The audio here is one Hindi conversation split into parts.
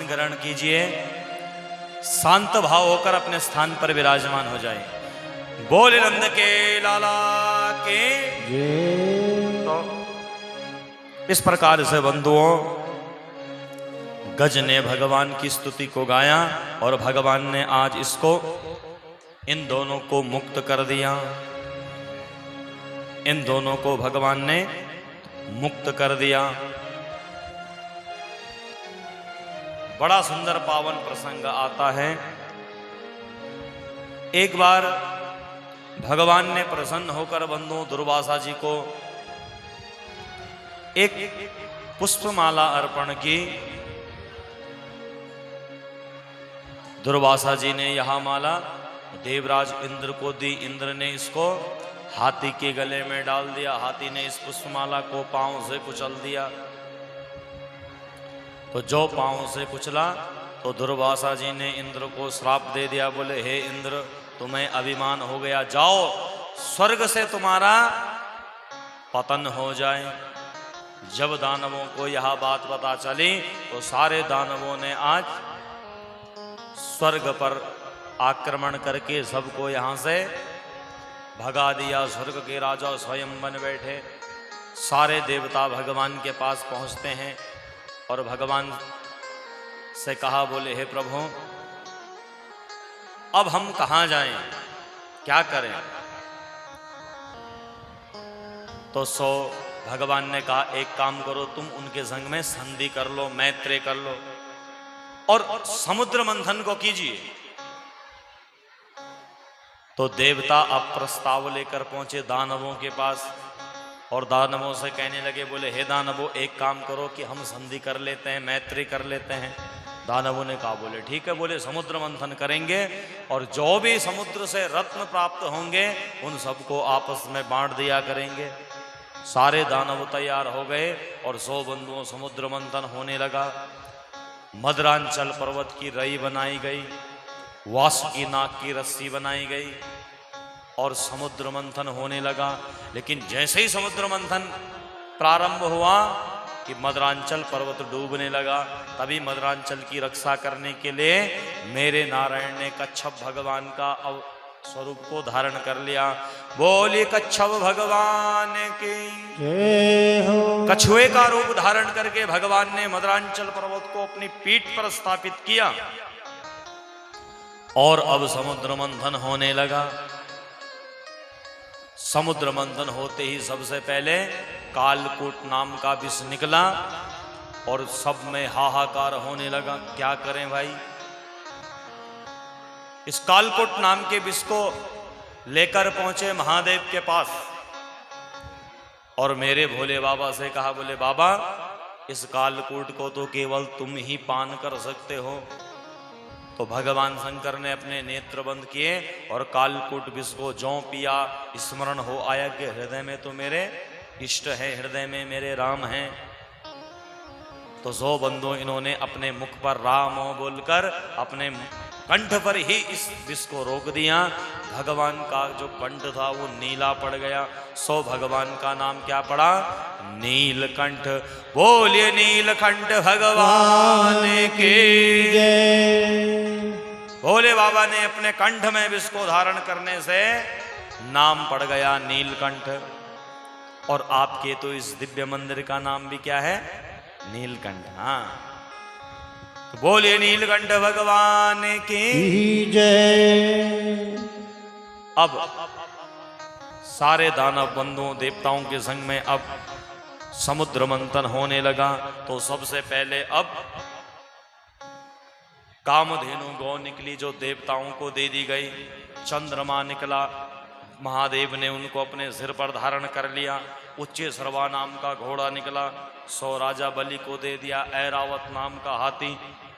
ग्रहण कीजिए, शांत भाव होकर अपने स्थान पर विराजमान हो जाए। बोले नंद के लाला के। तो इस प्रकार से बंधुओं गज ने भगवान की स्तुति को गाया और भगवान ने आज इसको इन दोनों को मुक्त कर दिया। इन दोनों को भगवान ने मुक्त कर दिया। बड़ा सुंदर पावन प्रसंग आता है। एक बार भगवान ने प्रसन्न होकर बंधु दुर्वासा जी को एक पुष्पमाला अर्पण की। दुर्वासा जी ने यह माला देवराज इंद्र को दी। इंद्र ने इसको हाथी के गले में डाल दिया। हाथी ने इस पुष्पमाला को पांव से कुचल दिया। तो जो पांव से कुचला तो दुर्वासा जी ने इंद्र को श्राप दे दिया। बोले हे इंद्र, तुम्हें अभिमान हो गया, जाओ स्वर्ग से तुम्हारा पतन हो जाए। जब दानवों को यह बात पता चली तो सारे दानवों ने आज स्वर्ग पर आक्रमण करके सबको यहां से भगा दिया। स्वर्ग के राजा स्वयं बन बैठे। सारे देवता भगवान के पास पहुंचते हैं और भगवान से कहा, बोले हे प्रभु, अब हम कहां जाएं, क्या करें? तो भगवान ने कहा, एक काम करो, तुम उनके संग में संधि कर लो, मैत्री कर लो और समुद्र मंथन को कीजिए। तो देवता अब प्रस्ताव लेकर पहुंचे दानवों के पास और दानवों से कहने लगे, बोले हे दानवों, एक काम करो कि हम संधि कर लेते हैं, मैत्री कर लेते हैं। दानवों ने कहा, बोले ठीक है। बोले समुद्र मंथन करेंगे और जो भी समुद्र से रत्न प्राप्त होंगे उन सबको आपस में बांट दिया करेंगे। सारे दानव तैयार हो गए और 100 बंधुओं समुद्र मंथन होने लगा। मदरांचल पर्वत की रई बनाई गई, वासुकी नाग की रस्सी बनाई गई और समुद्र मंथन होने लगा। लेकिन जैसे ही समुद्र मंथन प्रारंभ हुआ कि मदरांचल पर्वत डूबने लगा, तभी मदरांचल की रक्षा करने के लिए मेरे नारायण ने कच्छप भगवान का स्वरूप को धारण कर लिया। बोलिए कच्छप भगवान की जय हो। कछुए का रूप धारण करके भगवान ने मदरांचल पर्वत को अपनी पीठ पर स्थापित किया और अब समुद्र मंथन होने लगा। समुद्र मंथन होते ही सबसे पहले कालकूट नाम का विष निकला और सब में हाहाकार होने लगा। क्या करें भाई? इस कालकूट नाम के विष को लेकर पहुंचे महादेव के पास और मेरे भोले बाबा से कहा, बोले बाबा, इस कालकूट को तो केवल तुम ही पान कर सकते हो। तो भगवान शंकर ने अपने नेत्र बंद किए और कालकूट विष को ज्यों पिया, स्मरण हो आया कि हृदय में तो मेरे इष्ट है, हृदय में मेरे राम हैं। तो 100 बंधु इन्होंने अपने मुख पर राम बोलकर अपने कंठ पर ही इस विष को रोक दिया। भगवान का जो कंठ था वो नीला पड़ गया। भगवान का नाम क्या पड़ा? नीलकंठ। बोलिए नीलकंठ भगवान के जय। भोले बाबा ने अपने कंठ में विष को धारण करने से नाम पड़ गया नीलकंठ। और आपके तो इस दिव्य मंदिर का नाम भी क्या है? नीलकंठ। हाँ, तो बोलिए नीलकंठ भगवान की जय। अब सारे दानव बंधुओं देवताओं के संग में अब समुद्र मंथन होने लगा। तो सबसे पहले अब कामधेनु गौ निकली जो देवताओं को दे दी गई। चंद्रमा निकला, महादेव ने उनको अपने सिर पर धारण कर लिया। उच्चे सर्वा नाम का घोड़ा निकला, 100 राजा बलि को दे दिया। ऐरावत नाम का हाथी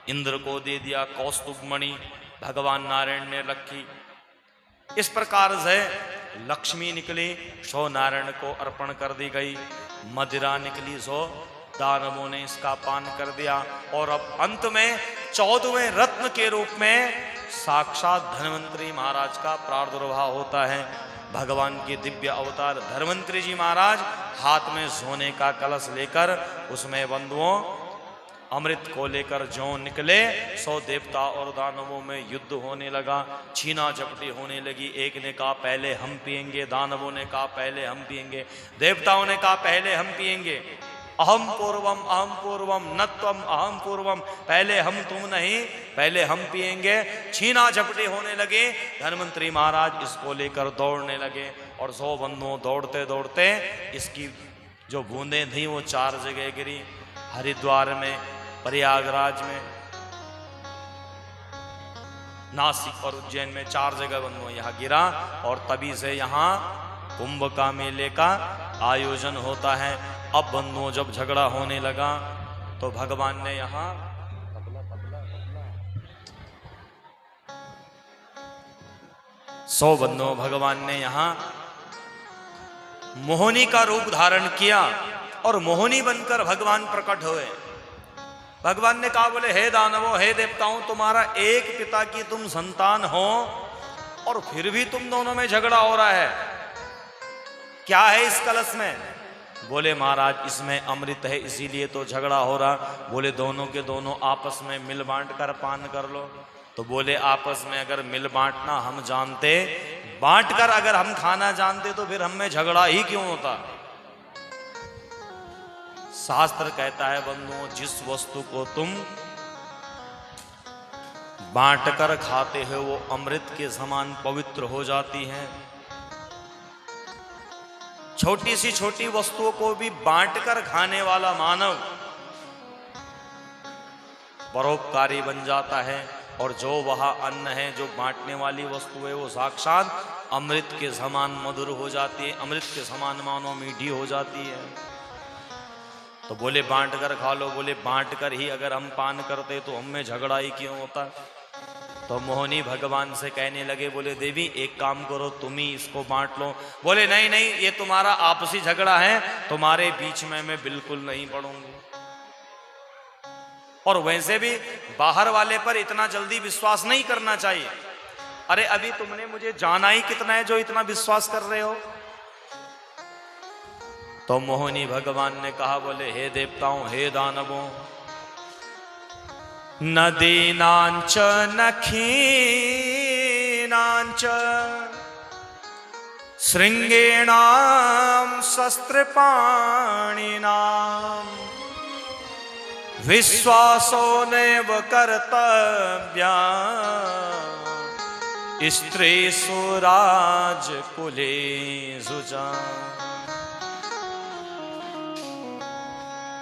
इंद्र को दे दिया। कौस्तुभ मणि भगवान नारायण ने रखी। इस प्रकार से लक्ष्मी निकली, 100 नारायण को अर्पण कर दी गई। मदिरा निकली, 100 दानवों ने इसका पान कर दिया। और अब अंत में 14वें रत्न के रूप में साक्षात धन्वंतरी महाराज का प्रादुर्भाव होता है। भगवान के दिव्य अवतार धन्वंतरी जी महाराज हाथ में सोने का कलश लेकर उसमें बंधुओं अमृत को लेकर जो निकले, 100 देवता और दानवों में युद्ध होने लगा, छीना झपटी होने लगी। एक ने कहा पहले हम पिएंगे, दानवों ने कहा पहले हम पिएंगे, देवताओं ने कहा पहले हम पिएंगे। अहम पूर्वम न त्वम अहम पूर्वम, पहले हम तुम नहीं, पहले हम पिएंगे। छीना झपटी होने लगे। धन्वंतरी महाराज इसको लेकर दौड़ने लगे और 100 बंधुओं दौड़ते दौड़ते इसकी जो बूंदें थी वो 4 जगह गिरी। हरिद्वार में, प्रयागराज में, नासिक और उज्जैन में 4 जगह बंधुओं यहाँ गिरा। और तभी से यहाँ कुंभ का मेले का आयोजन होता है। अब बंधुओं जब झगड़ा होने लगा तो भगवान ने यहाँ 100 बंधुओं भगवान ने यहाँ मोहिनी का रूप धारण किया और मोहिनी बनकर भगवान प्रकट हुए। भगवान ने कहा बोले हे दानवों, हे देवताओं, तुम्हारा एक पिता की तुम संतान हो और फिर भी तुम दोनों में झगड़ा हो रहा है, क्या है इस कलश में? बोले महाराज इसमें अमृत है इसीलिए तो झगड़ा हो रहा। बोले दोनों के दोनों आपस में मिल बांट कर पान कर लो। तो बोले आपस में अगर मिल बांटना हम जानते, बांट कर अगर हम खाना जानते तो फिर हम में झगड़ा ही क्यों होता। शास्त्र कहता है बंधुओं, जिस वस्तु को तुम बांट कर खाते हो वो अमृत के समान पवित्र हो जाती है। छोटी सी छोटी वस्तुओं को भी बांटकर खाने वाला मानव परोपकारी बन जाता है। और जो वह अन्न है, जो बांटने वाली वस्तु है, वो साक्षात अमृत के समान मधुर हो जाती है, अमृत के समान मानो मीठी हो जाती है। तो बोले बांट कर खा लो। बोले बांट कर ही अगर हम पान करते तो हम में झगड़ा ही क्यों होता। तो मोहिनी भगवान से कहने लगे, बोले देवी एक काम करो, तुम ही इसको बांट लो। बोले नहीं नहीं, ये तुम्हारा आपसी झगड़ा है, तुम्हारे बीच में मैं बिल्कुल नहीं पड़ूंगी। और वैसे भी बाहर वाले पर इतना जल्दी विश्वास नहीं करना चाहिए। अरे अभी तुमने मुझे जाना ही कितना है जो इतना विश्वास कर रहे हो। तो मोहिनी भगवान ने कहा बोले हे देवताओं, हे दानवों, नदीनांच नखीनांच श्रृंगेणाम शस्त्रपाणिनाम विश्वासो नैव कर्तव्या स्त्रीषु राजकुलेषु च।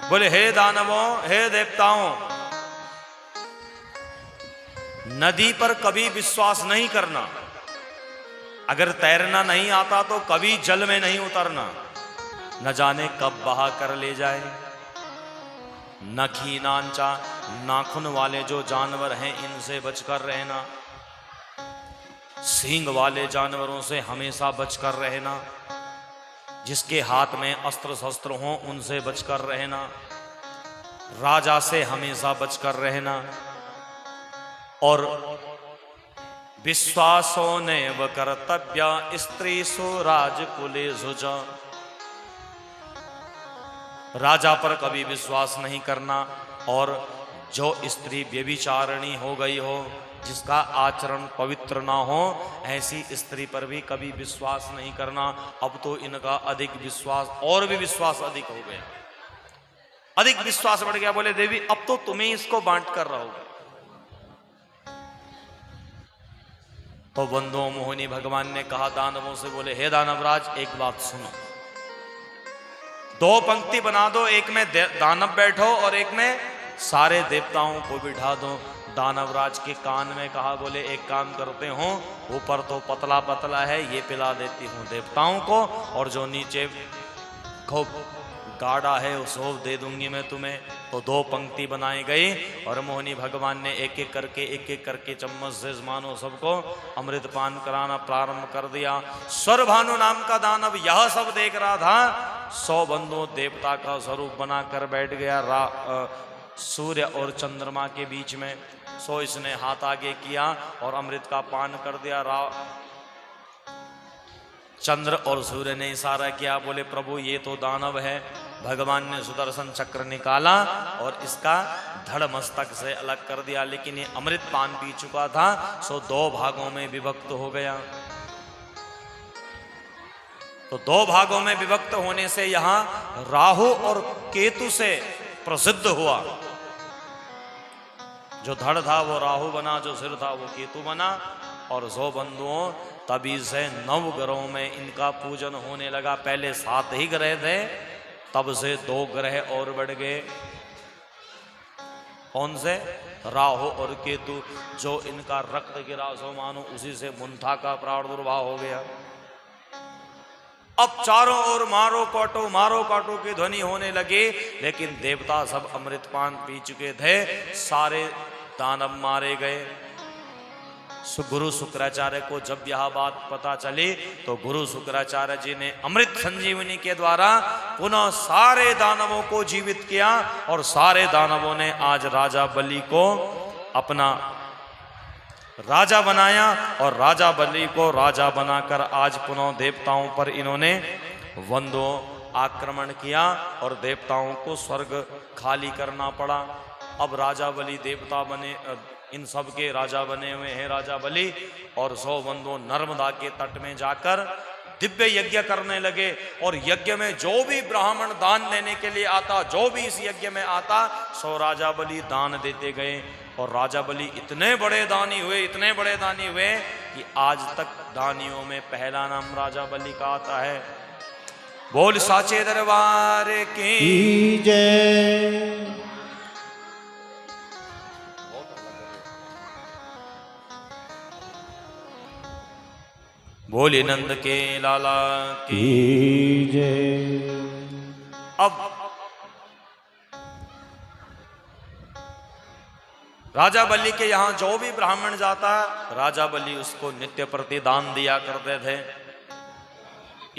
बोले हे दानवों, हे देवताओं, नदी पर कभी विश्वास नहीं करना। अगर तैरना नहीं आता तो कभी जल में नहीं उतरना, न जाने कब बहा कर ले जाए। नखीनांचा, नाखून वाले जो जानवर हैं इनसे बचकर रहना। सींग वाले जानवरों से हमेशा बचकर रहना। जिसके हाथ में अस्त्र शस्त्र हों उनसे बचकर रहना। राजा से हमेशा बचकर रहना। और विश्वासो नैव कर्तव्या स्त्रीषु राजकुलेषु च। राजा पर कभी विश्वास नहीं करना। और जो स्त्री व्यभिचारिणी हो गई हो, जिसका आचरण पवित्र ना हो, ऐसी स्त्री पर भी कभी विश्वास नहीं करना। अब तो इनका अधिक विश्वास, और भी विश्वास अधिक हो गया, अधिक विश्वास बढ़ गया। बोले देवी अब तो तुम्हें इसको बांट कर रहोगे। तो बंधुओं मोहिनी भगवान ने कहा दानवों से, बोले हे दानवराज एक बात सुनो, 2 पंक्ति बना दो, एक में दानव बैठो और एक में सारे देवताओं को बिठा दो। दानवराज के कान में कहा, बोले एक काम करते हो, ऊपर तो पतला पतला है ये पिला देती हूँ देवताओं को, और जो नीचे खूब गाढ़ा है उसको दे दूंगी मैं तुम्हें। तो 2 पंक्ति बनाई गई और मोहिनी भगवान ने एक एक करके चम्मच से मानो सबको अमृत पान कराना प्रारंभ कर दिया। स्वरभानु नाम का दानव यह सब देख रहा था। 100 बंधुओं देवता का स्वरूप बनाकर बैठ गया सूर्य और चंद्रमा के बीच में। सो इसने हाथ आगे किया और अमृत का पान कर दिया। चंद्र और सूर्य ने इशारा किया, बोले प्रभु ये तो दानव है, भगवान ने सुदर्शन चक्र निकाला और इसका धड़ मस्तक से अलग कर दिया, लेकिन ये अमृत पान पी चुका था, सो 2 भागों में विभक्त हो गया। तो 2 भागों में विभक्त होने से यहां राहु और केतु से प्रसिद्ध हुआ। जो धड़ था वो राहु बना, जो सिर था वो केतु बना, और 100 बंधुओं तभी से 9 ग्रहों में इनका पूजन होने लगा। पहले 7 ही ग्रह थे, तब से 2 ग्रह और बढ़ गए। कौन से? राहु और केतु। जो इनका रक्त गिरा सो मानो उसी से मुंथा का प्रादुर्भाव हो गया। अब चारों ओर मारो काटो की ध्वनि होने लगी, लेकिन देवता सब अमृतपान पी चुके थे, सारे दानव मारे गए। गुरु शुक्राचार्य को जब यह बात पता चली तो गुरु शुक्राचार्य जी ने अमृत संजीवनी के द्वारा पुनः सारे दानवों को जीवित किया, और सारे दानवों ने आज राजा बलि को अपना राजा बनाया, और राजा बलि को राजा बनाकर आज पुनः देवताओं पर इन्होंने वंदों आक्रमण किया, और देवताओं को स्वर्ग खाली करना पड़ा। अब राजा बलि देवता बने, इन सब के राजा बने हुए हैं राजा बलि, और 100 बंधु नर्मदा के तट में जाकर दिव्य यज्ञ करने लगे। और यज्ञ में जो भी ब्राह्मण दान देने के लिए आता, जो भी इस यज्ञ में आता, 100 राजा बलि दान देते गए। और राजा बलि इतने बड़े दानी हुए, इतने बड़े दानी हुए कि आज तक दानियों में पहला नाम राजा बलि का आता है। बोल साचे दरबार की जय। बोले नंद के लाला की जय। अब राजा बलि के यहां जो भी ब्राह्मण जाता, राजा बलि उसको नित्य प्रतिदान दिया करते थे।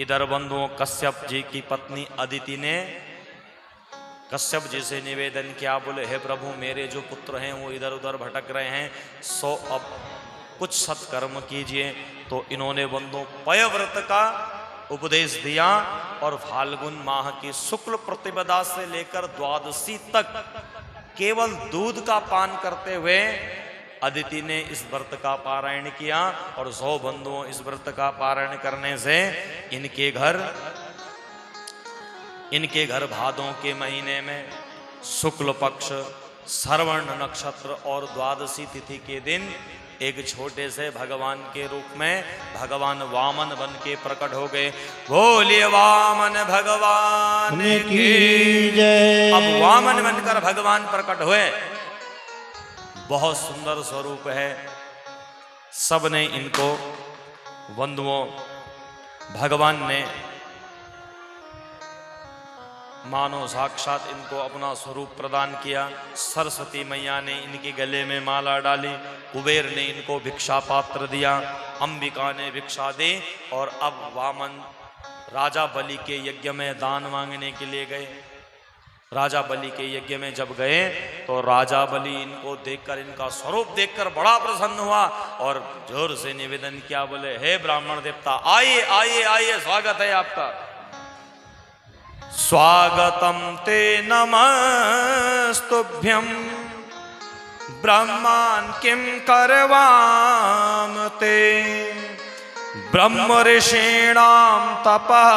इधर बंधुओं कश्यप जी की पत्नी अदिति ने कश्यप जी से निवेदन किया, बोले हे प्रभु, मेरे जो पुत्र हैं वो इधर उधर भटक रहे हैं, सो अब कुछ सत्कर्म कीजिए। तो इन्होंने बंधुओं पयव्रत का उपदेश दिया, और फाल्गुन माह की शुक्ल प्रतिपदा से लेकर द्वादशी तक केवल दूध का पान करते हुए अदिति ने इस व्रत का पारायण किया। और 100 बंधुओं इस व्रत का पारायण करने से इनके घर भादों के महीने में शुक्ल पक्ष श्रवण नक्षत्र और द्वादशी तिथि के दिन एक छोटे से भगवान के रूप में भगवान वामन बन के प्रकट हो गए। बोलिए वामन भगवान की जय। अब वामन बनकर भगवान प्रकट हुए। बहुत सुंदर स्वरूप है। सबने इनको बंधुओं भगवान ने मानो साक्षात इनको अपना स्वरूप प्रदान किया। सरस्वती मैया ने इनके गले में माला डाली, कुबेर ने इनको भिक्षा पात्र दिया, अंबिका ने भिक्षा दी। और अब वामन राजा बलि के यज्ञ में दान मांगने के लिए गए। राजा बलि के यज्ञ में जब गए तो राजा बलि इनको देखकर, इनका स्वरूप देखकर बड़ा प्रसन्न हुआ, और जोर से निवेदन किया, बोले हे ब्राह्मण देवता, आइए आइए आइए, स्वागत है आपका। स्वागतम ते नमस्तुभ्यं ब्रह्मान् किं करवाम ते ब्रह्म ऋषीणां तपः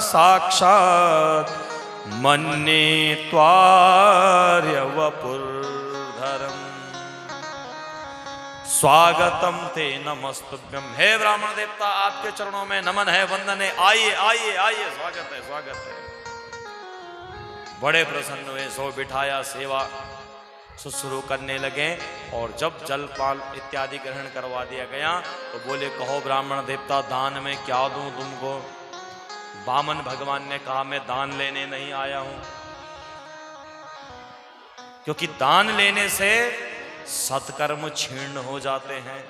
साक्षात् मन्ये त्वार्य वपुर्धरम्। स्वागतम ते नमस्तुभ्यम, हे ब्राह्मण देवता, आपके चरणों में नमन है, वंदन है, आइए आइए आइए, स्वागत है स्वागत है। बड़े प्रसन्न हुए, सो बिठाया, सेवा शुश्रूषा करने लगे। और जब जलपान इत्यादि ग्रहण करवा दिया गया तो बोले, कहो ब्राह्मण देवता, दान में क्या दूं तुमको? वामन भगवान ने कहा, मैं दान लेने नहीं आया हूं, क्योंकि दान लेने से सत्कर्म छीर्ण हो जाते हैं।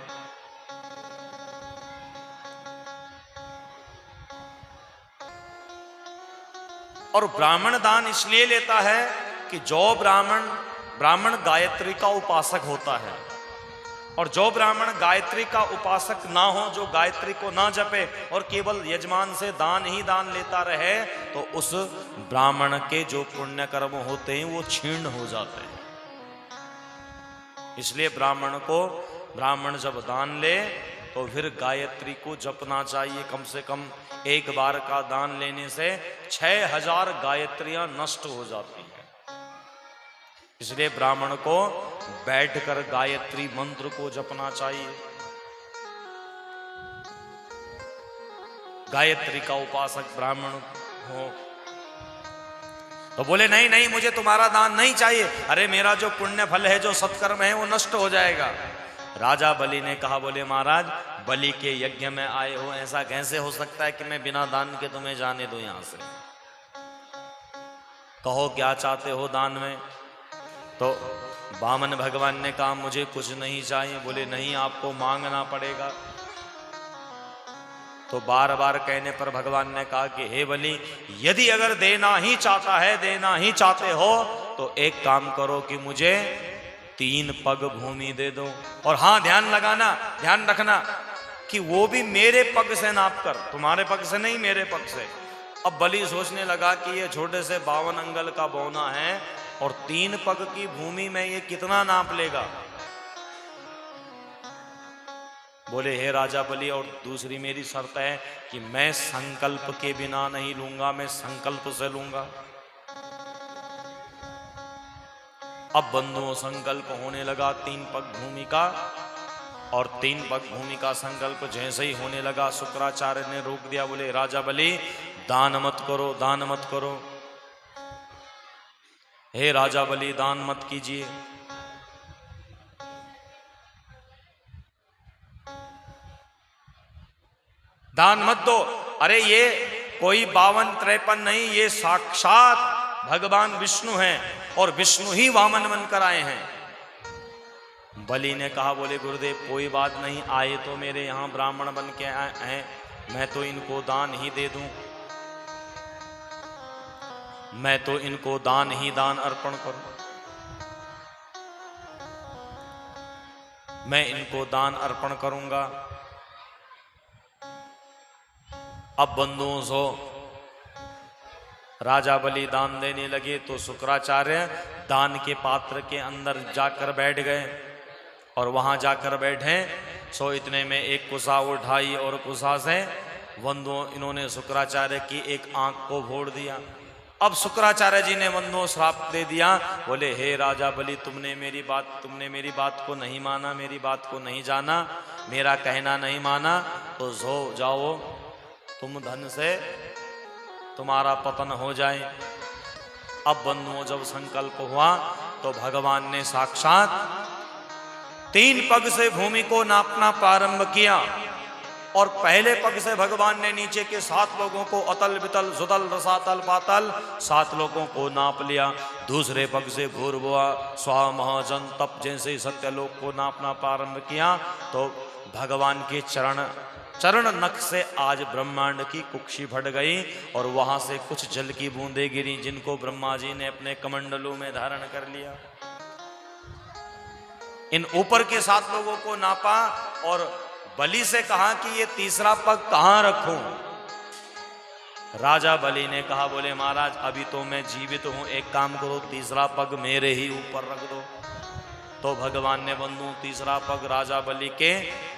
और ब्राह्मण दान इसलिए लेता है कि जो ब्राह्मण गायत्री का उपासक होता है और जो ब्राह्मण गायत्री का उपासक ना हो, जो गायत्री को ना जपे और केवल यजमान से दान ही दान लेता रहे, तो उस ब्राह्मण के जो पुण्य कर्म होते हैं वो क्षीण हो जाते हैं। इसलिए ब्राह्मण जब दान ले तो फिर गायत्री को जपना चाहिए। कम से कम एक बार का दान लेने से 6000 गायत्रियां नष्ट हो जाती हैं। इसलिए ब्राह्मण को बैठकर गायत्री मंत्र को जपना चाहिए। गायत्री का उपासक ब्राह्मण हो तो बोले नहीं नहीं, मुझे तुम्हारा दान नहीं चाहिए। अरे मेरा जो पुण्य फल है, जो सत्कर्म है, वो नष्ट हो जाएगा। राजा बलि ने कहा, बोले महाराज, बलि के यज्ञ में आए हो, ऐसा कैसे हो सकता है कि मैं बिना दान के तुम्हें जाने दूं यहां से? कहो क्या चाहते हो दान में? तो वामन भगवान ने कहा, मुझे कुछ नहीं चाहिए। बोले नहीं, आपको मांगना पड़ेगा। तो बार बार कहने पर भगवान ने कहा कि हे बलि, यदि अगर देना ही चाहता है, देना ही चाहते हो, तो एक काम करो कि मुझे 3 पग भूमि दे दो। और हाँ, ध्यान रखना कि वो भी मेरे पग से नाप कर, तुम्हारे पग से नहीं, मेरे पग से। अब बलि सोचने लगा कि ये छोटे से 52 अंगल का बौना है और 3 पग की भूमि में ये कितना नाप लेगा। बोले हे राजा बलि, और दूसरी मेरी शर्त है कि मैं संकल्प के बिना नहीं लूंगा, मैं संकल्प से लूंगा। अब बंधुओं संकल्प होने लगा 3 पग भूमि का। और 3 पग भूमि का संकल्प जैसे ही होने लगा, शुक्राचार्य ने रोक दिया। बोले राजा बलि, दान मत करो, दान मत करो। हे राजा बलि, दान मत कीजिए। दान मत दो। अरे ये कोई 52-53 नहीं, ये साक्षात भगवान विष्णु हैं और विष्णु ही वामन बनकर आए हैं। बलि ने कहा, बोले गुरुदेव कोई बात नहीं, आए तो मेरे यहां ब्राह्मण बन के आए हैं, मैं तो इनको दान ही दे दूं, मैं तो इनको दान ही दान अर्पण करूं, मैं इनको दान अर्पण करूंगा। अब बंधुओं सो राजा बलि दान देने लगे तो शुक्राचार्य दान के पात्र के अंदर जाकर बैठ गए। और वहां जाकर बैठे सो इतने में एक कुसा उठाई और कुसा से बंधुओं इन्होंने शुक्राचार्य की एक आंख को फोड़ दिया। अब शुक्राचार्य जी ने बंधुओं श्राप दे दिया। बोले हे राजा बलि, तुमने मेरी बात को नहीं माना, मेरी बात को नहीं जाना, मेरा कहना नहीं माना, तो सो जाओ, तुम धन से तुम्हारा पतन हो जाए। अब बंधुओं जब संकल्प हुआ तो भगवान ने साक्षात 3 पग से भूमि को नापना प्रारंभ किया। और पहले पग से भगवान ने नीचे के 7 लोगों को, अतल वितल सुतल रसातल पातल 7 लोगों को नाप लिया। दूसरे पग से भूर्भुवः स्वः महाजन तप जैसे सत्यलोक को नापना प्रारंभ किया। तो भगवान के चरण नख से आज ब्रह्मांड की कुक्षी फट गई और वहां से कुछ जल की बूंदें गिरी, जिनको ब्रह्मा जी ने अपने कमंडलों में धारण कर लिया। इन ऊपर के 7 लोगों को नापा और बलि से कहा कि ये तीसरा पग कहां रखूं। राजा बलि ने कहा, बोले महाराज अभी तो मैं जीवित हूं, एक काम करो, तीसरा पग मेरे ही ऊपर रख दो। तो भगवान ने बंधु तीसरा पग राजा बलि के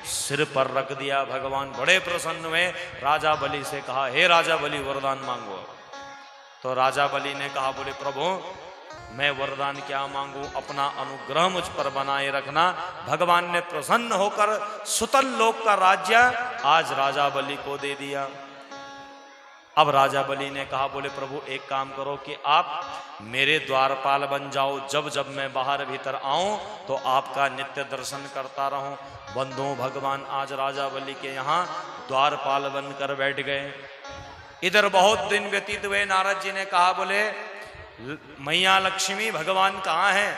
सिर पर रख दिया। भगवान बड़े प्रसन्न हुए। राजा बलि से कहा, हे राजा बलि वरदान मांगो। तो राजा बलि ने कहा, बोले प्रभु मैं वरदान क्या मांगू, अपना अनुग्रह मुझ पर बनाए रखना। भगवान ने प्रसन्न होकर सुतल लोक का राज्य आज राजा बलि को दे दिया। अब राजा बलि ने कहा, बोले प्रभु एक काम करो कि आप मेरे द्वारपाल बन जाओ, जब जब मैं बाहर भीतर आऊं तो आपका नित्य दर्शन करता रहूं। बंधुओं भगवान आज राजा बलि के यहाँ द्वारपाल बनकर बैठ गए। इधर बहुत दिन व्यतीत हुए। नारद जी ने कहा, बोले मैया लक्ष्मी भगवान कहाँ हैं?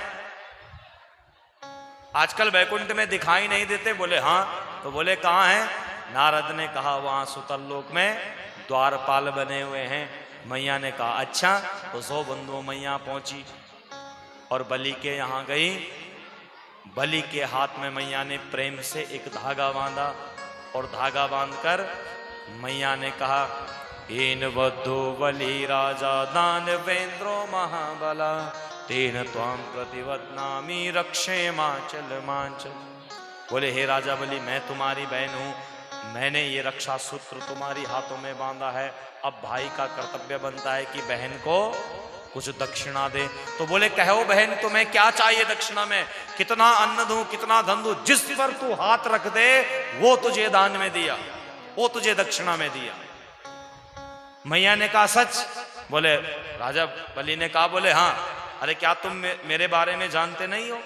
आजकल वैकुंठ में दिखाई नहीं देते। बोले हाँ। तो बोले कहाँ हैं? नारद ने कहा वहां सुतल लोक में द्वारपाल बने हुए हैं। मैया ने कहा अच्छा। तो 100 बंधुओं मैया पहुंची और बलि के यहाँ गई बलि के हाथ में मैया ने प्रेम से एक धागा बांधा और धागा बांधकर मैया ने कहा, इन वधो बलि राजा दानवेंद्रो महाबला तेन त्वाम प्रतिवदनामि रक्षे मांचल मांचल। बोले, हे राजा बलि, मैं तुम्हारी बहन हूं, मैंने ये रक्षा सूत्र तुम्हारी हाथों में बांधा है। अब भाई का कर्तव्य बनता है कि बहन को कुछ दक्षिणा दे। तो बोले, कहो बहन, तुम्हें क्या चाहिए दक्षिणा में? कितना अन्न दूं, कितना धन दूं, जिस पर तू हाथ रख दे वो तुझे दान में दिया, वो तुझे दक्षिणा में दिया। मैया ने कहा, सच? बोले, राजा बलि ने कहा, बोले हाँ। अरे क्या तुम मेरे बारे में जानते नहीं हो?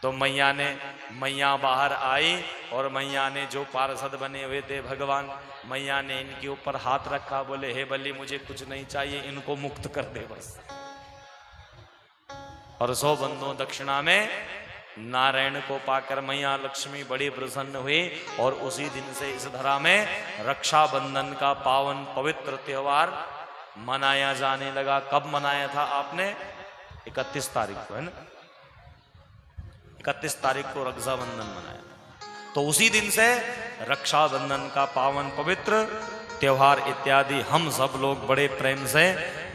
तो मैया बाहर आई और मैया ने जो पार्षद बने हुए थे भगवान, मैया ने इनके ऊपर हाथ रखा। बोले, हे बलि, मुझे कुछ नहीं चाहिए, इनको मुक्त कर दे बस। और 100 बंदों दक्षिणा में नारायण को पाकर मैया लक्ष्मी बड़ी प्रसन्न हुई। और उसी दिन से इस धरा में रक्षाबंधन का पावन पवित्र त्योहार मनाया जाने लगा। कब मनाया था आपने? 31 तारीख को, है ना? 31 तारीख को रक्षाबंधन मनाया। तो उसी दिन से रक्षाबंधन का पावन पवित्र त्योहार इत्यादि हम सब लोग बड़े प्रेम से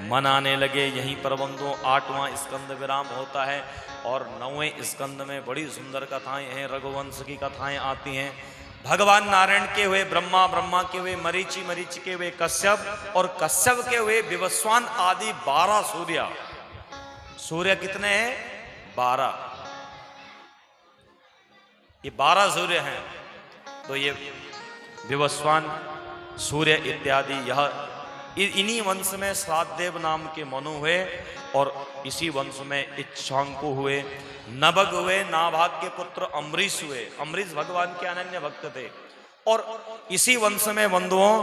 मनाने लगे। यहीं पर बंधुओं 8वां स्कंद विराम होता है और 9वें स्कंद में बड़ी सुंदर कथाएं हैं, रघुवंश की कथाएं आती हैं। भगवान नारायण के हुए ब्रह्मा, ब्रह्मा के हुए मरीचि, मरीचि के हुए कश्यप और कश्यप के हुए विवस्वान आदि 12 सूर्य। सूर्य कितने हैं? 12। ये 12 सूर्य हैं। तो ये विवस्वान सूर्य इत्यादि, यह इन्हीं वंश में श्राद्धदेव नाम के मनु हुए और इसी वंश में इच्छांकु हुए, नभग हुए, नाभाग के पुत्र अम्बरीश हुए। अम्बरीश भगवान के अनन्य भक्त थे। और इसी वंश में बंधुओं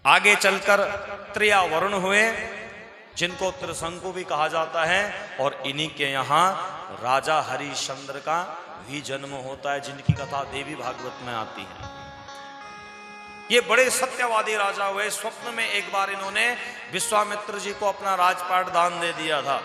आगे चलकर त्रियावरुण हुए, जिनको त्रिशंकु भी कहा जाता है। और इन्हीं के यहाँ राजा हरिश्चंद्र का भी जन्म होता है, जिनकी कथा देवी भागवत में आती है। ये बड़े सत्यवादी राजा हुए। स्वप्न में एक बार इन्होंने विश्वामित्र जी को अपना राजपाट दान दे दिया था।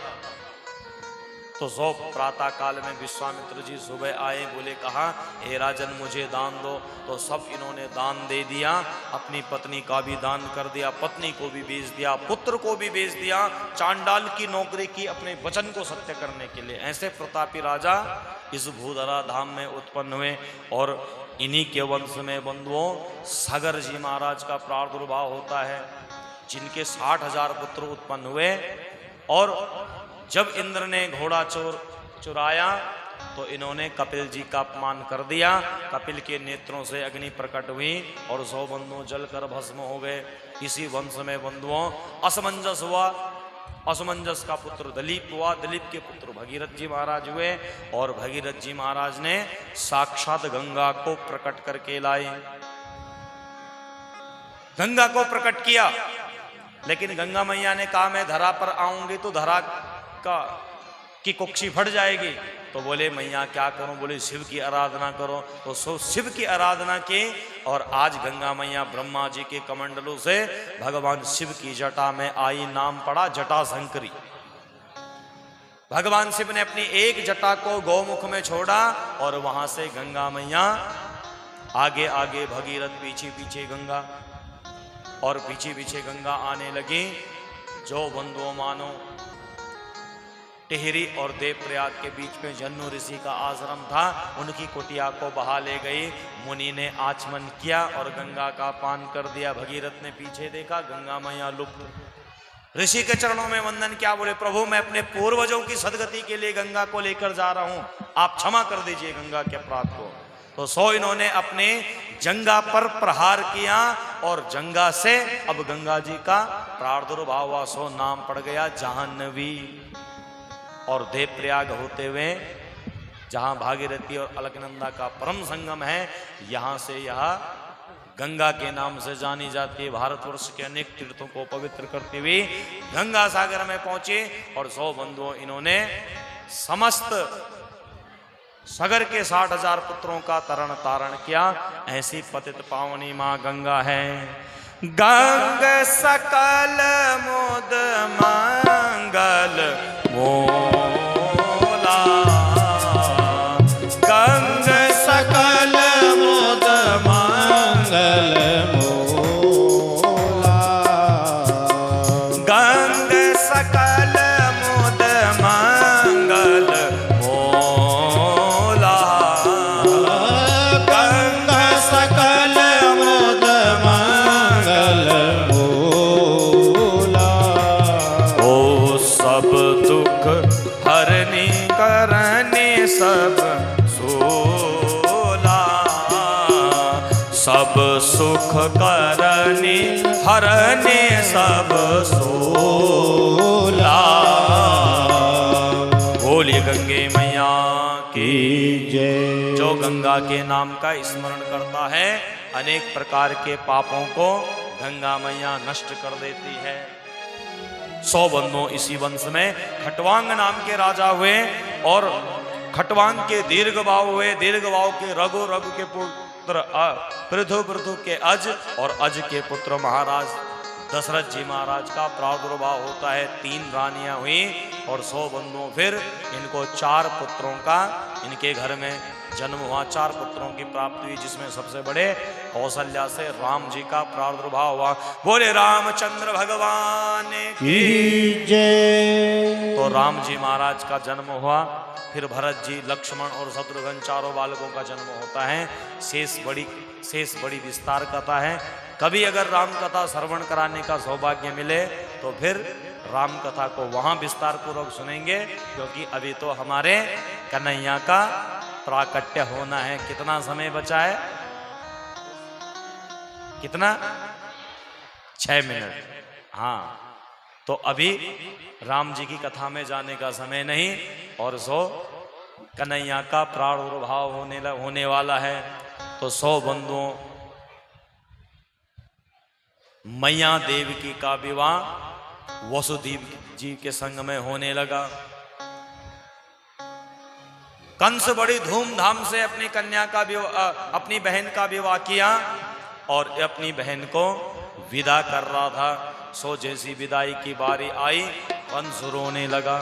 तो 100 प्रातः काल में विश्वामित्र जी सुबह आए, बोले, कहा, हे राजन, मुझे दान दो। तो सब इन्होंने दान दे दिया। अपनी पत्नी का भी दान कर दिया, पत्नी को भी बेच दिया, पुत्र को भी बेच दिया, चांडाल की नौकरी की अपने वचन को सत्य करने के लिए। ऐसे प्रतापी राजा इस भूधरा धाम में उत्पन्न हुए। और इन्हीं के वंश में बंधुओं सागर जी महाराज का प्रादुर्भाव होता है, जिनके 60,000 पुत्र उत्पन्न हुए। और जब इंद्र ने घोड़ा चुराया तो इन्होंने कपिल जी का अपमान कर दिया। कपिल के नेत्रों से अग्नि प्रकट हुई और 100 बंधुओं जलकर भस्म हो गए। इसी वंश में बंधुओं असमंजस हुआ। असमंजस का पुत्र दिलीप हुआ। दिलीप के पुत्र भगीरथ जी महाराज हुए। और भगीरथ जी महाराज ने साक्षात गंगा को प्रकट करके लाई, गंगा को प्रकट किया। लेकिन गंगा मैया ने कहा, मैं धरा पर आऊंगी तो धरा की कुक्षी फट जाएगी। तो बोले, मैया क्या करूं? बोले, शिव की आराधना करो। तो शिव की आराधना की। और आज गंगा मैया ब्रह्मा जी के कमंडलों से भगवान शिव की जटा में आई। नाम पड़ा जटा शंकरी। भगवान शिव ने अपनी एक जटा को गौमुख में छोड़ा और वहां से गंगा मैया आगे आगे, भगीरथ पीछे पीछे गंगा, और पीछे पीछे गंगा आने लगी। जो बंधुओं मानो टिहरी और देवप्रयाग के बीच में जन्नू ऋषि का आश्रम था, उनकी कुटिया को बहा ले गई। मुनि ने आचमन किया और गंगा का पान कर दिया। भगीरथ ने पीछे देखा, गंगा मैया लुप्त। ऋषि के चरणों में वंदन किया। बोले, प्रभु, मैं अपने पूर्वजों की सदगति के लिए गंगा को लेकर जा रहा हूं, आप क्षमा कर दीजिए गंगा के अपराध को। तो 100 इन्होंने अपने जंगा पर प्रहार किया और जंगा से अब गंगा जी का प्रादुर्भाव हुआ। 100 नाम पड़ गया जाह्नवी। और देवप्रयाग होते हुए, जहां भागीरथी और अलकनंदा का परम संगम है, यहां से यह गंगा के नाम से जानी जाती है। भारतवर्ष के अनेक तीर्थों को पवित्र करती हुई गंगा सागर में पहुंचे। और 100 बंधुओं इन्होंने समस्त सागर के 60,000 पुत्रों का तरण तारण किया। ऐसी पतित पावनी मां गंगा है। गंग सकल मुद मंगल मोला करने सब सोला, सब सुख करने हरने सब सोला। बोलिए गंगे मैया की जय। जो गंगा के नाम का स्मरण करता है अनेक प्रकार के पापों को गंगा मैया नष्ट कर देती है। 100 बंधु इसी वंश में खटवांग नाम के राजा हुए और खटवांग के दीर्घबाहु हुए, दीर्घबाहु के रघु, रघु के पुत्र पृथु, पृथु के अज और अज के पुत्र महाराज दशरथ जी महाराज का प्रादुर्भाव होता है। 3 रानियां हुई और 100 बंधुओं फिर इनको 4 पुत्रों का इनके घर में जन्म हुआ। 4 पुत्रों की प्राप्ति हुई, जिसमें सबसे बड़े कौशल्या से राम जी का प्रादुर्भाव हुआ। बोले रामचंद्र भगवान की जय। तो राम जी महाराज का जन्म हुआ, फिर भरत जी, लक्ष्मण और शत्रुघ्न 4 बालकों का जन्म होता है। शेष बड़ी विस्तार कथा है। कभी अगर राम कथा श्रवण कराने का सौभाग्य मिले तो फिर राम कथा को वहां विस्तार पूर्वक सुनेंगे, क्योंकि अभी तो हमारे कन्हैया का प्राकट्य होना है। कितना समय बचा है? कितना? 6 मिनट। हाँ, तो अभी राम जी की कथा में जाने का समय नहीं, और सो कन्हैया का प्रादुर्भाव होने वाला है। तो 100 बंधुओं मैया देवकी का विवाह वसुदेव जी के संग में होने लगा। कंस बड़ी धूमधाम से अपनी कन्या का अपनी बहन का विवाह किया और अपनी बहन को विदा कर रहा था। सो जैसी विदाई की बारी आई, कंस रोने लगा।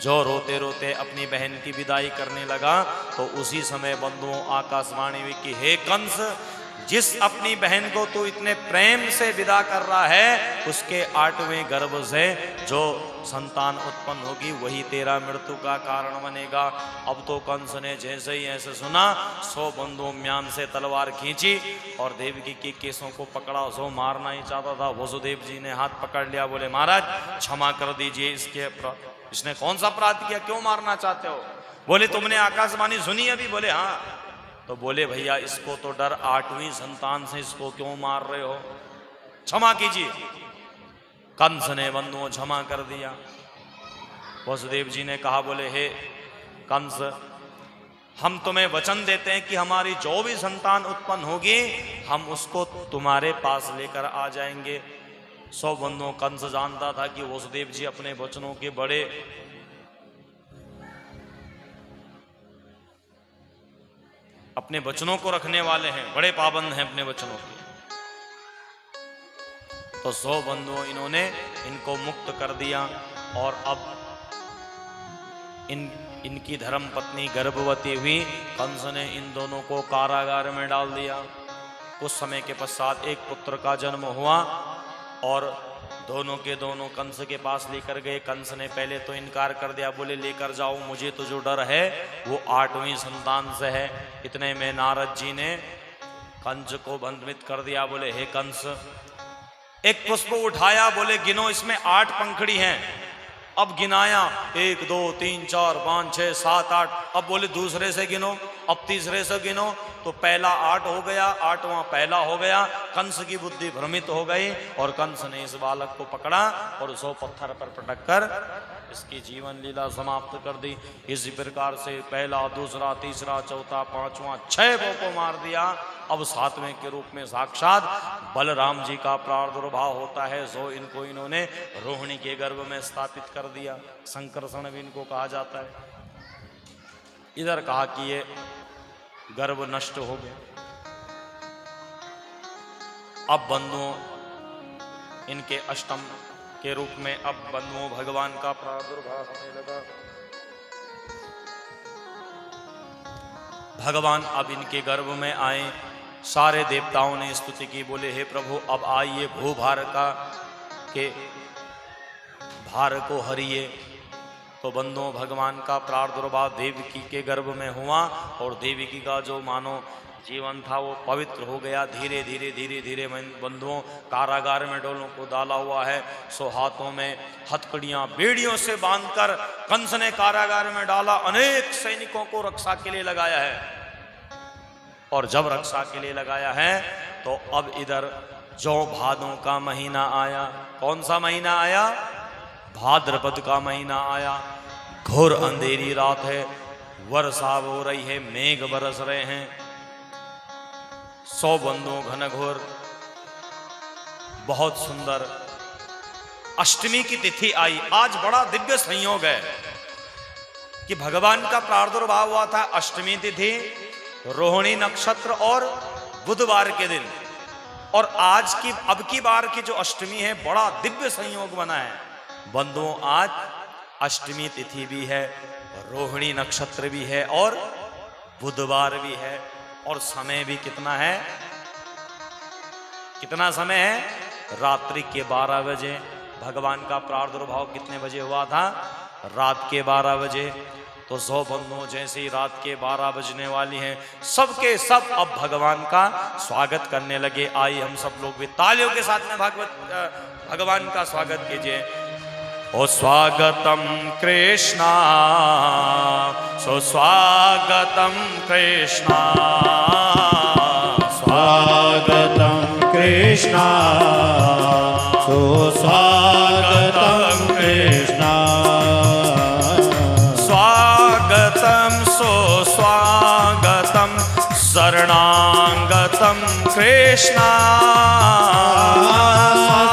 जो रोते रोते अपनी बहन की विदाई करने लगा तो उसी समय बंधुओं आकाशवाणी हुई कि हे कंस, जिस अपनी बहन को तू इतने प्रेम से विदा कर रहा है, उसके 8वें गर्भ से जो संतान उत्पन्न होगी वही तेरा मृत्यु का कारण बनेगा। अब तो कंस ने जैसे ही ऐसे सुना, 100 बंधुओं म्यान से तलवार खींची और देवकी के केसों को पकड़ा। सो मारना ही चाहता था। वसुदेव जी ने हाथ पकड़ लिया, बोले महाराज क्षमा कर दीजिए, इसने कौन सा अपराध किया, क्यों मारना चाहते हो? बोले तुमने आकाशवाणी सुनी अभी? बोले हाँ। तो बोले भैया इसको तो डर 8वीं संतान से, इसको क्यों मार रहे हो, क्षमा कीजिए। कंस ने बंधुओं क्षमा कर दिया। वसुदेव जी ने कहा, बोले हे कंस, हम तुम्हें वचन देते हैं कि हमारी जो भी संतान उत्पन्न होगी हम उसको तुम्हारे पास लेकर आ जाएंगे। 100 बंधुओं कंस जानता था कि वसुदेव जी अपने वचनों के बड़े अपने वचनों को रखने वाले हैं, बड़े पाबंद हैं अपने वचनों के। तो 100 बंधुओं इन्होंने इनको मुक्त कर दिया और अब इनकी धर्म पत्नी गर्भवती हुई। कंस ने इन दोनों को कारागार में डाल दिया। कुछ समय के पश्चात एक पुत्र का जन्म हुआ और दोनों के दोनों कंस के पास लेकर गए। कंस ने पहले तो इनकार कर दिया, बोले लेकर जाओ, मुझे तो जो डर है वो 8वीं संतान से है। इतने में नारद जी ने कंस को बंधमित कर दिया। बोले हे कंस, एक पुष्प उठाया, बोले गिनो, इसमें 8 पंखड़ी हैं। अब गिनाया 1 2 3 4 5 6 7 8। अब बोले दूसरे से गिनो, अब तीसरे से गिनो, तो पहला 8 हो गया, 8वां पहला हो गया। कंस की बुद्धि भ्रमित हो गई और कंस ने इस बालक को पकड़ा और 100 पत्थर पर पटक कर इसकी जीवन लीला समाप्त कर दी। इसी प्रकार से पहला, दूसरा, तीसरा, चौथा, 5वां 6 को मार दिया। अब 7वें के रूप में साक्षात बलराम जी का प्रादुर्भाव होता है। सो इनको इन्होंने रोहिणी के गर्भ में स्थापित कर दिया। संकर्षण भी इनको कहा जाता है। इधर कहा कि ये गर्भ नष्ट हो गया। अब बंधुओं इनके अष्टम के रूप में अब बंधुओं भगवान का प्रादुर्भाव होने लगा। भगवान अब इनके गर्भ में आए। सारे देवताओं ने स्तुति की, बोले हे प्रभु अब आइए, भूभार का के भार को हरिए। तो बंधुओं भगवान का प्रादुर्भाव देवकी के गर्भ में हुआ और देवकी का जो मानो जीवन था वो पवित्र हो गया। धीरे धीरे धीरे धीरे बंधुओं कारागार में डोलों को डाला हुआ है। सो हाथों में हथकड़ियां बेड़ियों से बांधकर कंस ने कारागार में डाला। अनेक सैनिकों को रक्षा के लिए लगाया है और जब रक्षा के लिए लगाया है तो अब इधर जौ भादों का महीना आया। कौन सा महीना आया? भाद्रपद का महीना आया। घोर अंधेरी रात है, वर्षा हो रही है, मेघ बरस रहे हैं। 100 बंदों घनघोर बहुत सुंदर अष्टमी की तिथि आई। आज बड़ा दिव्य संयोग है कि भगवान का प्रादुर्भाव हुआ था अष्टमी तिथि, रोहिणी नक्षत्र और बुधवार के दिन। और आज की अब की बार की जो अष्टमी है बड़ा दिव्य संयोग बना है। बंधुओं आज अष्टमी तिथि भी है, रोहिणी नक्षत्र भी है और बुधवार भी है। और समय भी कितना है? कितना समय है? रात्रि के 12 बजे। भगवान का प्रादुर्भाव कितने बजे हुआ था? रात के 12 बजे। तो 100 बंधुओं जैसे ही रात के 12 बजने वाली हैं, सबके सब अब भगवान का स्वागत करने लगे। आइए हम सब लोग भी तालियों के साथ में भगवान का स्वागत कीजिए। ओ स्वागतम कृष्णा, सुस्वागतम कृष्णा, स्वागतम कृष्णा, सुस्वागतम कृष्णा, स्वागतम सुस्वागतम शरणागतम कृष्णा,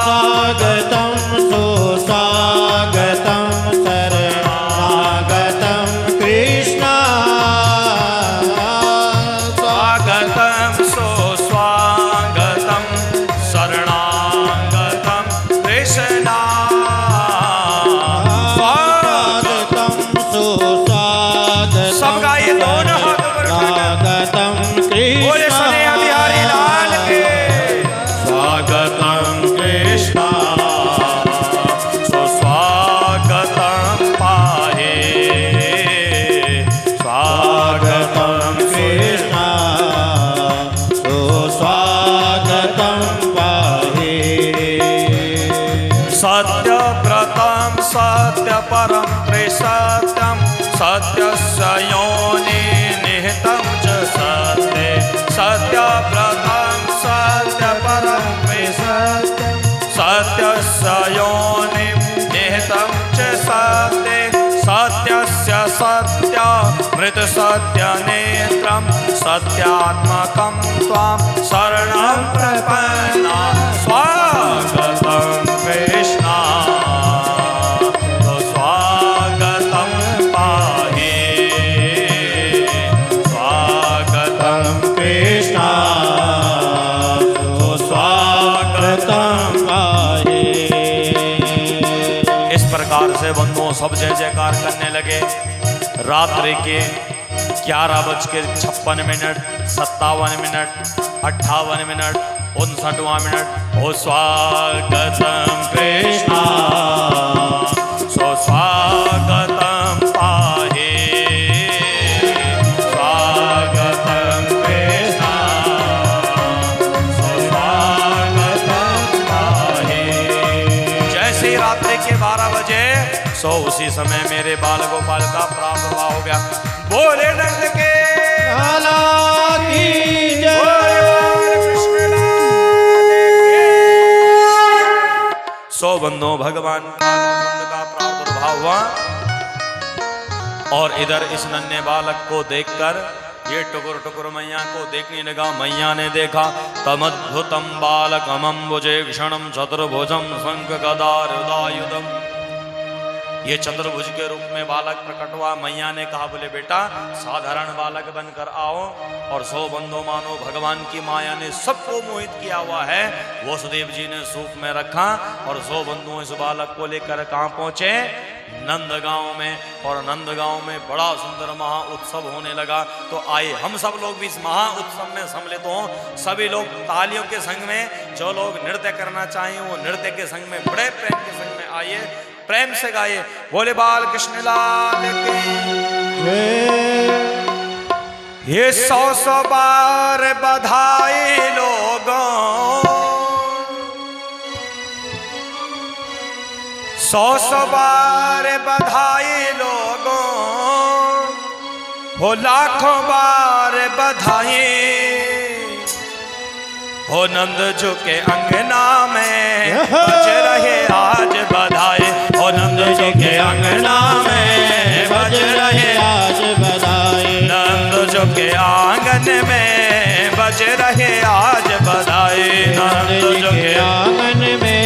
स्वागतम सुस्वागतम शरणागतम कृष्णा, स्वागतम सुस्वागतम शरणागतम कृष्णा, स्वागतम सुस्वागतम सब गाइए दोनों हाथ ऊपर स्वागतम बोले कृष्णा, सनैया बिहारी लाल के। स्वागतम कृष्णा, सुस्वागतम पाहे, स्वागतम कृष्णा, सुस्वागतम पाहे। सत्य व्रतम सत्य परम त्रिसत्यम सत्यस्य योनि निहितं च सत्ये, सत्य व्रतम सत्य परम त्रिसत्यम सत्यस्य योनि निहितं च सत्ये, सत्यस्य सत्य मृत सत्य नेत्रम सत्यात्मकं त्वां शरणं प्रपन्ना। स्वागतं कृष्णा, स्वागतं पाहे, स्वागतं कृष्णा, सुस्वागतम पाहे। इस प्रकार से बंधुओं सब जय जयकार करने लगे। रात्रि के 11:56, 57 58 59वां मिनट। ओ स्वागतम कृष्णा, सुस्वागतम पाहे, स्वागतम कृष्णा, सुस्वागतम पाहे। जैसे ही रात्रि के 12 बजे सो उसी समय मेरे बाल गोपाल का प्रादुर्भाव हो गया। बोले नंद के लाला की जय। बोले कृष्ण लाल के। सो बंधुओं भगवान नंद का प्रादुर्भाव हुआ और इधर इस नन्हे बालक को देखकर ये टुकुर टुकुर मैया को देखने लगा। मैया ने देखा तमद्भुतम बालकमंबुजे क्षणम चतुर्भुजम शंख गदा हृदयुधम। ये चतुर्भुज के रूप में बालक प्रकट हुआ। मैया ने कहा बोले बेटा साधारण बालक बनकर आओ। और 100 बंदो मानो भगवान की माया ने सबको मोहित किया हुआ है। वसुदेव जी ने सूप में रखा और 100 बंधुओं इस बालक को लेकर कहाँ पहुंचे? नंदगांव में। और नंदगांव में बड़ा सुंदर महा उत्सव होने लगा। तो आइए हम सब लोग भी इस महा उत्सव में सम्मिलित हों। सभी लोग तालियों के संग में, जो लोग नृत्य करना चाहें वो नृत्य के संग में, बड़े प्रेम के संग में आइए। प्रेम से गाइए बोले बाल कृष्ण लाल की। ये 100 बार बधाई लोगों, 100 बार बधाई लोगों, हो लाखों बार बधाई हो नंद जो के अंगना में बज रहे आज बधाई, हो नंद जो के अंगना में बज रहे आज बधाई, नंद जो के आंगन में बज रहे आज बधाई, नंद जो के आंगन में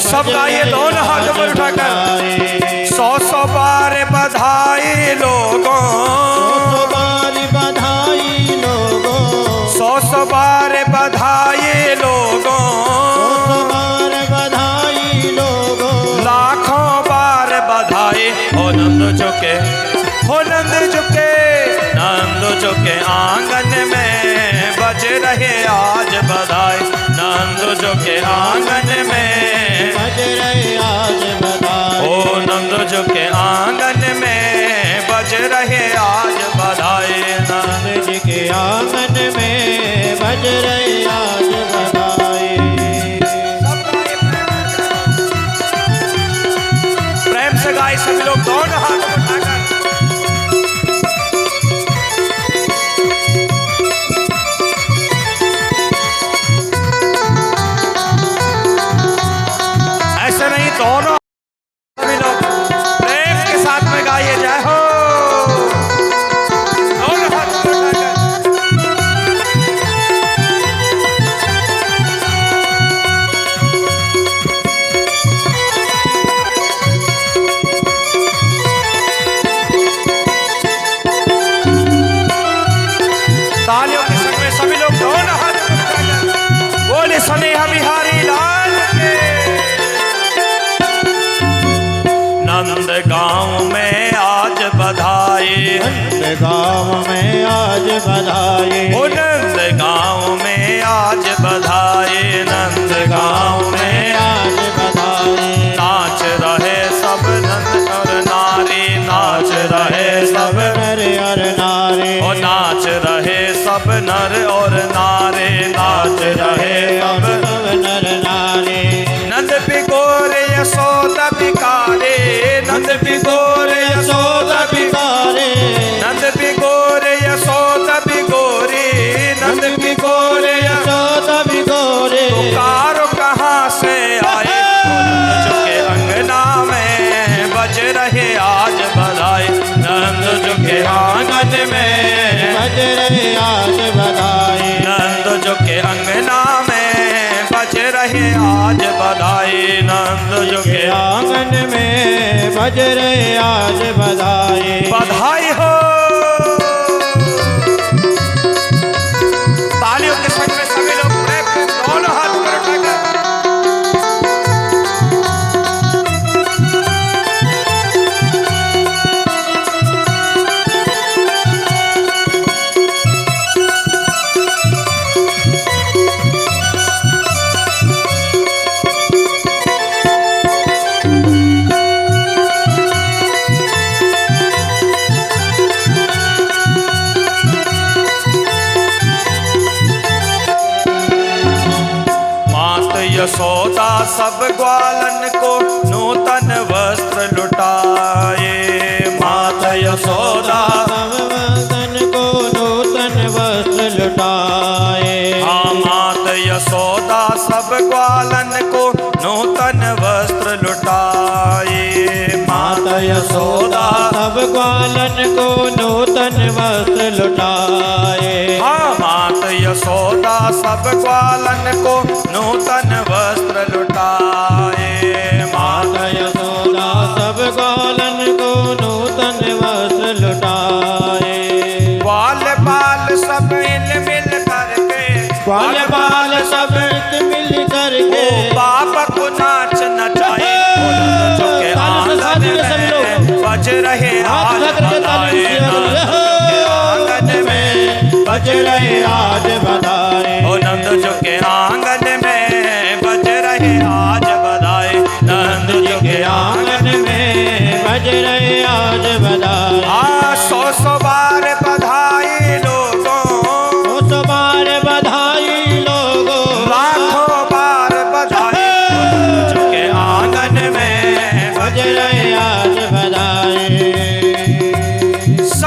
सब गाइए दोनों हाथ पर उठाकर 100 बार बधाई लोगों, 100 बार बधाई लोगों, 100 बार बधाई लोगों, लाखों बार बधाई हो नंद चुके, हो नंद चुके, नंद चुके आंगन में बज रहे आज बधाई, नंद चुके आंगन में बज रहे आज बधाई, हो नंद चुके आंगन में बज रहे आज बधाई, नंद जी के आंगन में बज रहे आज बधाई। प्रेम से गाए सभी लोग दोनों हाथ उठाकर। ऐसे नहीं दोनों सभी लोग प्रेम के साथ में गाइए जय हो, दोनों हाथ उठाकर। तालियों के संग में सभी लोग दोनों हाथ उठाकर बोले सनेहा बिहारी लाल के। नंद गांव में आज बधाई, नंद गाँव में आज बधाई, ओ नंद गांव में आज बधाई, नंद गांव में आज बधाई, नाच रहे सब नंद और नारी, नाच रहे सब नर और नारी, ओ नाच रहे सब नर और नारे, नाच रहे सब नर नारी, नंद बिगोरे यशोदा बिकारे, नंद बिगोरे यशोदा बिकारे, नंद बिगोरे यशोदा बिगोरी, नंद बिगोरे यशोदा बिगोरे, पुकारो कहाँ से आए, नंद जो के अंगना में बज रहे आज बधाई, नंद जो के आंगन में बज रहे आज बधाई, नंद जो के अंगना में बज रहे आज बधाई, नंद जो के आंगन में बज रहे आज बधाई, बधाई हो। तालियों के संग में सभी लोग प्रेम से दोनों हाथ पर उठाकर यशोदा सब ग्वालन को नूतन वस्त्र लुटाए, मात यशोदा वतन को नूतन वस्त्र लुटाए, हाँ मात यशोदा सब ग्वालन को नूतन वस्त्र लुटाए, मात यशोदा सब ग्वालन को नूतन वस्त्र लुटाए, हाँ मात यशोदा सब ग्वालन को नूतन वस्त्र लुटाए, मात यशोदा सब ग्वालन को नूतन वस्त्र लुटाए, ग्वाल बाल सब मिल करके, ग्वाल बाल सब मिल करके, बाप को नाच नचाए, के आंगन में बज रहे आज बधाई, आंगन में बज रहे आज बधाई, ओ नंद जो के आंगन में बज रहे आज बधाई, नंद जो के आंगन में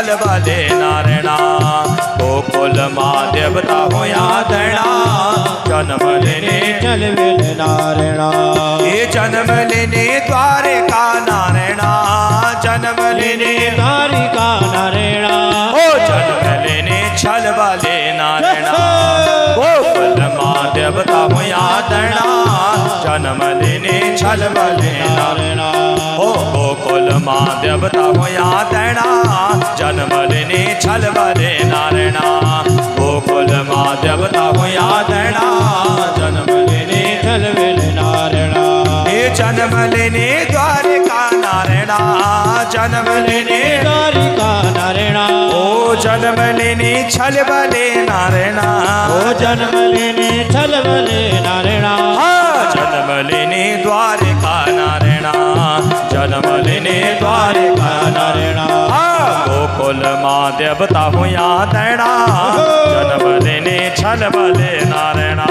छल बले नारायणा गोकुल माँ देवता होया दैणा जन्म लेने चल मिल नारायणा ये जन्म लेने द्वारका नारायणा जन्म लेने द्वारिका नारायणा ओ जन्म लेने छल बले नारायणा गोकुल माँ देवता होया दैणा जन्म लेने छल बले नारायणा ओ गोकुल माँ देवता होया दैणा जन्म लेने छल बले नारायणा गोकुल माँ देवता होया दैणा जन्म लेने चल मिल नारायणा ये जन्म लेने द्वारका नारायणा जन्म लेने द्वारिका नारायणा ओ जन्म लेने छल बले नारायणा ओ जन्म लेने छल बले नारायणा हाँ जन्म लेने द्वारका नारायणा जन्म लेने द्वारका नारायणा हाँ गोकुल माँ देवता हुआ दैणा जन्म लेने छल बले नारायणा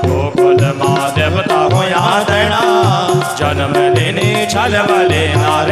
गोकुल माँ देवता हुआ दैणा जन्म लेने छल बले नारायणा